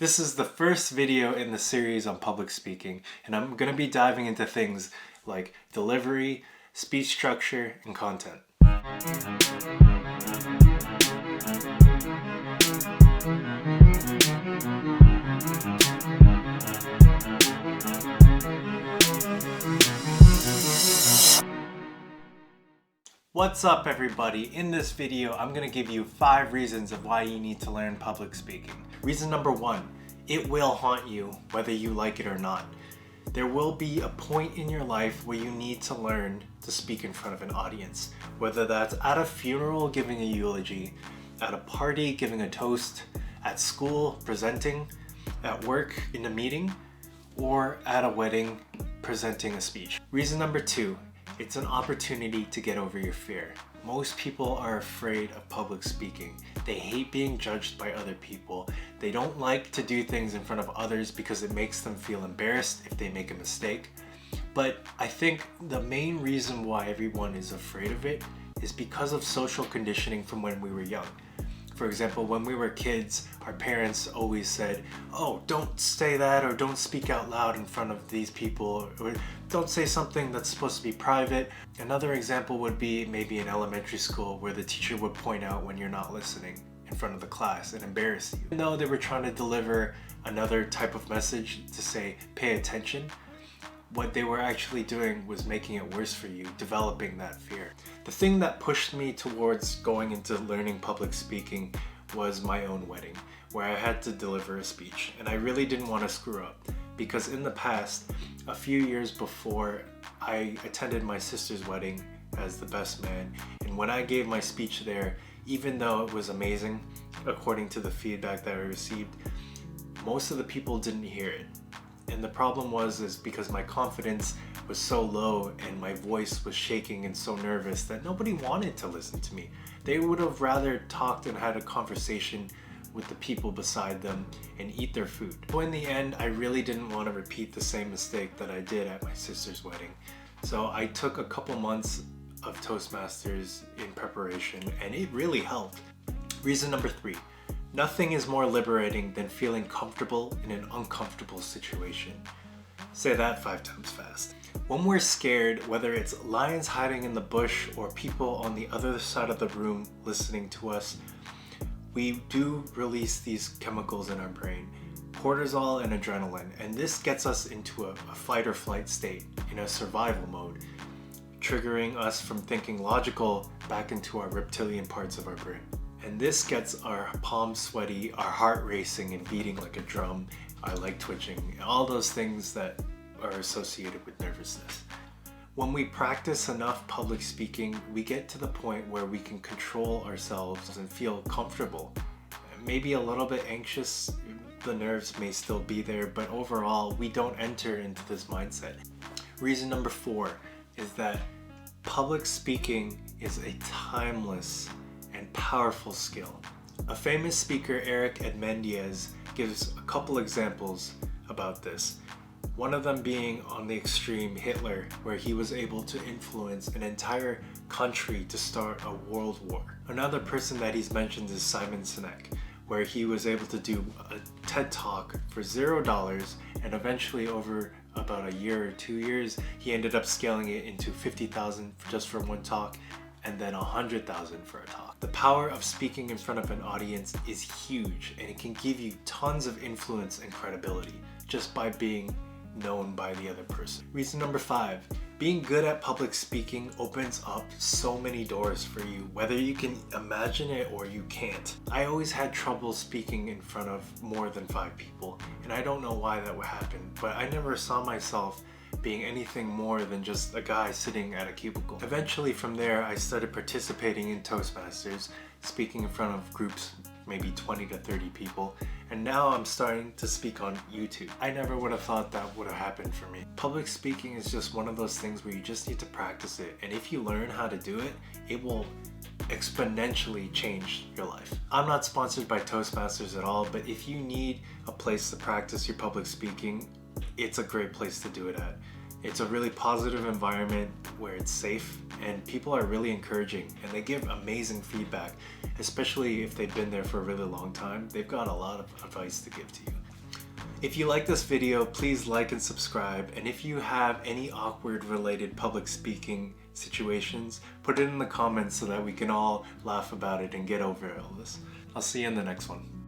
This is the first video in the series on public speaking, and I'm going to be diving into things like delivery, speech structure, and content. What's up, everybody? In this video, I'm going to give you 5 reasons of why you need to learn public speaking. Reason number 1, it will haunt you whether you like it or not. There will be a point in your life where you need to learn to speak in front of an audience, whether that's at a funeral giving a eulogy, at a party giving a toast, at school presenting, at work in a meeting, or at a wedding presenting a speech. Reason number 2, it's an opportunity to get over your fear. Most people are afraid of public speaking. They hate being judged by other people. They don't like to do things in front of others because it makes them feel embarrassed if they make a mistake. But I think the main reason why everyone is afraid of it is because of social conditioning from when we were young. For example, when we were kids, our parents always said, oh, don't say that, or don't speak out loud in front of these people, or don't say something that's supposed to be private. Another example would be maybe in elementary school where the teacher would point out when you're not listening in front of the class and embarrass you. Even though they were trying to deliver another type of message to say, pay attention, what they were actually doing was making it worse for you, developing that fear. The thing that pushed me towards going into learning public speaking was my own wedding, where I had to deliver a speech, and I really didn't want to screw up, because in the past, a few years before, I attended my sister's wedding as the best man, and when I gave my speech there, even though it was amazing, according to the feedback that I received, most of the people didn't hear it. And the problem was because my confidence was so low and my voice was shaking and so nervous that nobody wanted to listen to me. They would have rather talked and had a conversation with the people beside them and eat their food. So in the end, I really didn't want to repeat the same mistake that I did at my sister's wedding. So I took a couple months of Toastmasters in preparation, and it really helped. Reason number 3. Nothing is more liberating than feeling comfortable in an uncomfortable situation. Say that 5 times fast. When we're scared, whether it's lions hiding in the bush or people on the other side of the room listening to us, we do release these chemicals in our brain, cortisol and adrenaline, and this gets us into a fight or flight state, in a survival mode, triggering us from thinking logical back into our reptilian parts of our brain. And this gets our palms sweaty, our heart racing and beating like a drum, our leg twitching, all those things that are associated with nervousness. When we practice enough public speaking, we get to the point where we can control ourselves and feel comfortable. Maybe a little bit anxious, the nerves may still be there, but overall, we don't enter into this mindset. Reason number 4 is that public speaking is a timeless and powerful skill. A famous speaker, Eric Edmendiez, gives a couple examples about this. One of them being on the extreme Hitler, where he was able to influence an entire country to start a world war. Another person that he's mentioned is Simon Sinek, where he was able to do a TED Talk for $0, and eventually over about a year or 2 years, he ended up scaling it into $50,000 just for one talk, and then $100,000 for a talk. The power of speaking in front of an audience is huge, and it can give you tons of influence and credibility just by being known by the other person. Reason number 5, being good at public speaking opens up so many doors for you, whether you can imagine it or you can't. I always had trouble speaking in front of more than 5 people, and I don't know why that would happen, but I never saw myself being anything more than just a guy sitting at a cubicle. Eventually from there, I started participating in Toastmasters, speaking in front of groups, maybe 20 to 30 people, and now I'm starting to speak on YouTube. I never would have thought that would have happened for me. Public speaking is just one of those things where you just need to practice it, and if you learn how to do it, it will exponentially change your life. I'm not sponsored by Toastmasters at all, but if you need a place to practice your public speaking, it's a great place to do it at. It's a really positive environment where it's safe and people are really encouraging and they give amazing feedback, especially if they've been there for a really long time. They've got a lot of advice to give to you. If you like this video, please like and subscribe. And if you have any awkward related public speaking situations, put it in the comments so that we can all laugh about it and get over all this. I'll see you in the next one.